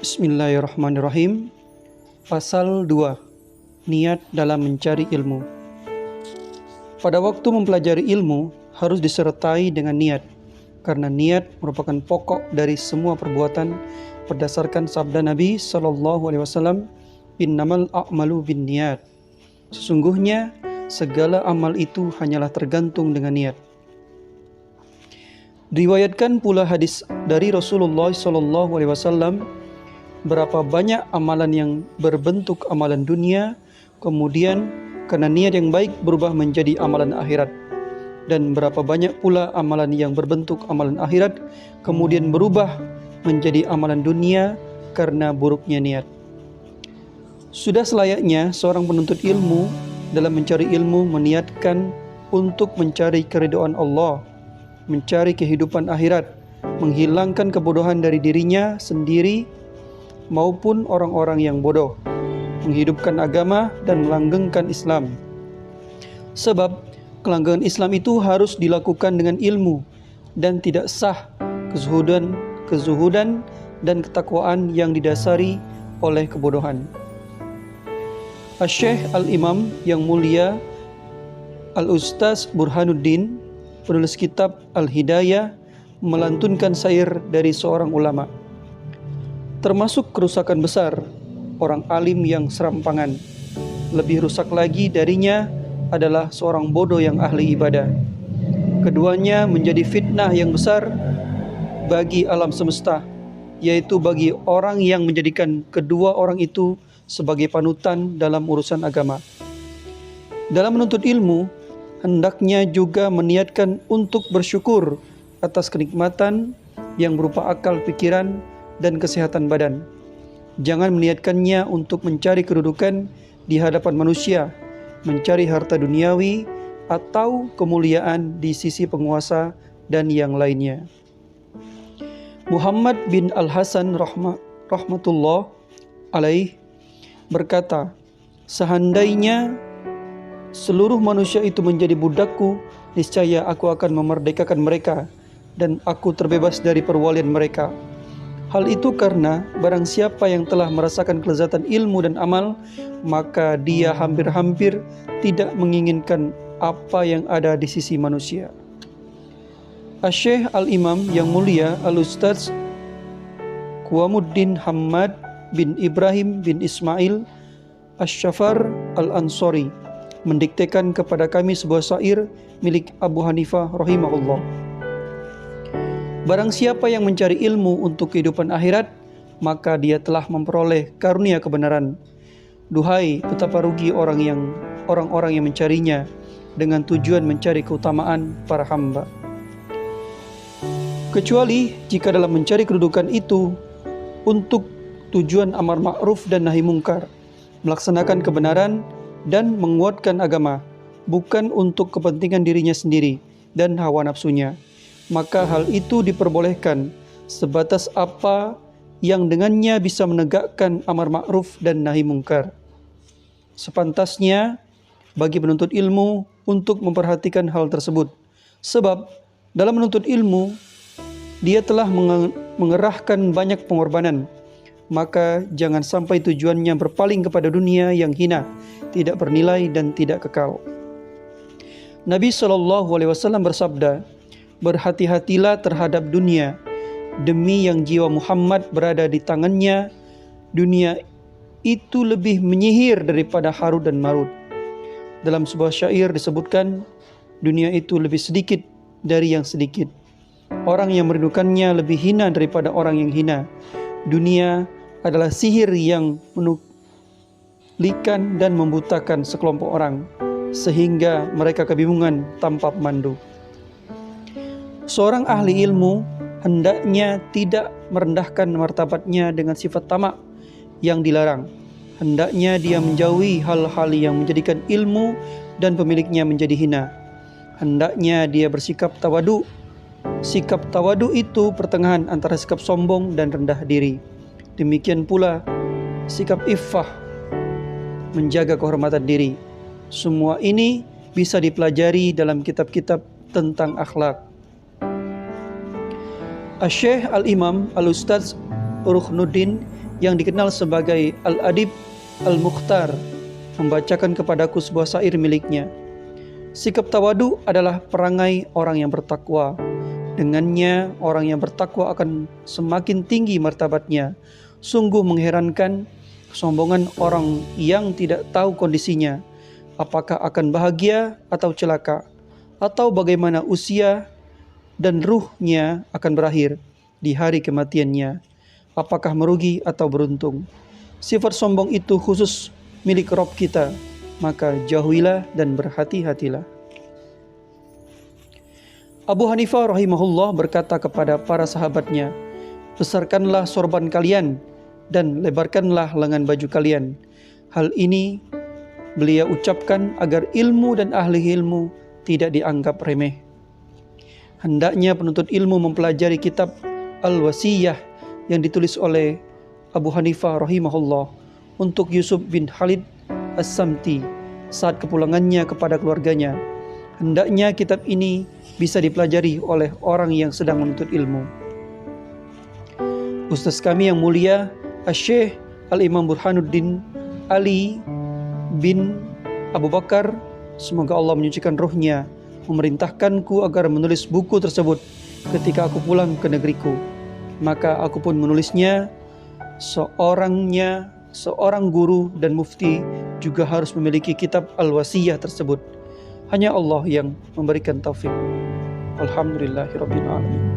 Bismillahirrahmanirrahim. Pasal 2. Niat dalam mencari ilmu. Pada waktu mempelajari ilmu harus disertai dengan niat, karena niat merupakan pokok dari semua perbuatan berdasarkan sabda Nabi SAW, "Innamal a'malu binniyat." Sesungguhnya segala amal itu hanyalah tergantung dengan niat. Diriwayatkan pula hadis dari Rasulullah SAW, berapa banyak amalan yang berbentuk amalan dunia, kemudian karena niat yang baik berubah menjadi amalan akhirat. Dan berapa banyak pula amalan yang berbentuk amalan akhirat, kemudian berubah menjadi amalan dunia karena buruknya niat. Sudah selayaknya seorang penuntut ilmu dalam mencari ilmu meniatkan untuk mencari keridhaan Allah, mencari kehidupan akhirat, menghilangkan kebodohan dari dirinya sendiri maupun orang-orang yang bodoh, menghidupkan agama dan melanggengkan Islam. Sebab kelanggengan Islam itu harus dilakukan dengan ilmu, dan tidak sah kezuhudan dan ketakwaan yang didasari oleh kebodohan. Asy-Syaikh Al-Imam yang mulia Al-Ustaz Burhanuddin, penulis kitab Al-Hidayah, melantunkan syair dari seorang ulama. Termasuk kerusakan besar orang alim yang serampangan. Lebih rusak lagi darinya adalah seorang bodoh yang ahli ibadah. Keduanya menjadi fitnah yang besar bagi alam semesta, yaitu bagi orang yang menjadikan kedua orang itu sebagai panutan dalam urusan agama. Dalam menuntut ilmu, hendaknya juga meniatkan untuk bersyukur atas kenikmatan yang berupa akal pikiran dan kesehatan badan. Jangan meniatkannya untuk mencari kedudukan di hadapan manusia, mencari harta duniawi, atau kemuliaan di sisi penguasa dan yang lainnya. Muhammad bin Al-Hasan rahmatullah alaih berkata, "Seandainya seluruh manusia itu menjadi budakku, niscaya aku akan memerdekakan mereka dan aku terbebas dari perwalian mereka. Hal itu karena barang siapa yang telah merasakan kelezatan ilmu dan amal, maka dia hampir-hampir tidak menginginkan apa yang ada di sisi manusia." Asy-Syaikh Al-Imam yang mulia Al-Ustaz Quwamuddin Hamad bin Ibrahim bin Ismail Asy-Syafar Al-Ansari mendiktekan kepada kami sebuah syair milik Abu Hanifah rahimahullah. Barang siapa yang mencari ilmu untuk kehidupan akhirat, maka dia telah memperoleh karunia kebenaran. Duhai betapa rugi orang-orang yang mencarinya dengan tujuan mencari keutamaan para hamba. Kecuali jika dalam mencari kedudukan itu untuk tujuan amar ma'ruf dan nahi mungkar, melaksanakan kebenaran dan menguatkan agama, bukan untuk kepentingan dirinya sendiri dan hawa nafsunya, maka hal itu diperbolehkan sebatas apa yang dengannya bisa menegakkan amar ma'ruf dan nahi mungkar. Sepantasnya bagi penuntut ilmu untuk memperhatikan hal tersebut, sebab dalam menuntut ilmu dia telah mengerahkan banyak pengorbanan. Maka jangan sampai tujuannya berpaling kepada dunia yang hina, tidak bernilai dan tidak kekal. Nabi SAW bersabda, "Berhati-hatilah terhadap dunia, demi yang jiwa Muhammad berada di tangannya, dunia itu lebih menyihir daripada Harut dan Marut." Dalam sebuah syair disebutkan, dunia itu lebih sedikit dari yang sedikit. Orang yang merindukannya lebih hina daripada orang yang hina. Dunia adalah sihir yang menulikan dan membutakan sekelompok orang, sehingga mereka kebingungan tanpa pemandu. Seorang ahli ilmu hendaknya tidak merendahkan martabatnya dengan sifat tamak yang dilarang. Hendaknya dia menjauhi hal-hal yang menjadikan ilmu dan pemiliknya menjadi hina. Hendaknya dia bersikap tawadu. Sikap tawadu itu pertengahan antara sikap sombong dan rendah diri. Demikian pula sikap iffah, menjaga kehormatan diri. Semua ini bisa dipelajari dalam kitab-kitab tentang akhlak. Asy-Syaikh Al-Imam Al-Ustaz Burhanuddin yang dikenal sebagai Al-Adib Al-Mukhtar membacakan kepadaku sebuah syair miliknya. Sikap tawadu adalah perangai orang yang bertakwa. Dengannya orang yang bertakwa akan semakin tinggi martabatnya. Sungguh mengherankan kesombongan orang yang tidak tahu kondisinya, apakah akan bahagia atau celaka, atau bagaimana usia dan ruhnya akan berakhir di hari kematiannya, apakah merugi atau beruntung. Sifat sombong itu khusus milik Rabb kita, maka jauhilah dan berhati-hatilah. Abu Hanifah rahimahullah berkata kepada para sahabatnya, besarkanlah sorban kalian dan lebarkanlah lengan baju kalian. Hal ini beliau ucapkan agar ilmu dan ahli ilmu tidak dianggap remeh. Hendaknya penuntut ilmu mempelajari kitab Al-Wasiyah yang ditulis oleh Abu Hanifah rahimahullah untuk Yusuf bin Khalid As-Samti saat kepulangannya kepada keluarganya. Hendaknya kitab ini bisa dipelajari oleh orang yang sedang menuntut ilmu. Ustaz kami yang mulia Asy-Syaikh Al-Imam Burhanuddin Ali bin Abu Bakar, semoga Allah menyucikan ruhnya, memerintahkanku agar menulis buku tersebut ketika aku pulang ke negeriku. Maka aku pun menulisnya. Seorang guru dan mufti juga harus memiliki kitab Al-Wasiyah tersebut. Hanya Allah yang memberikan taufik. Alhamdulillahirabbil alamin.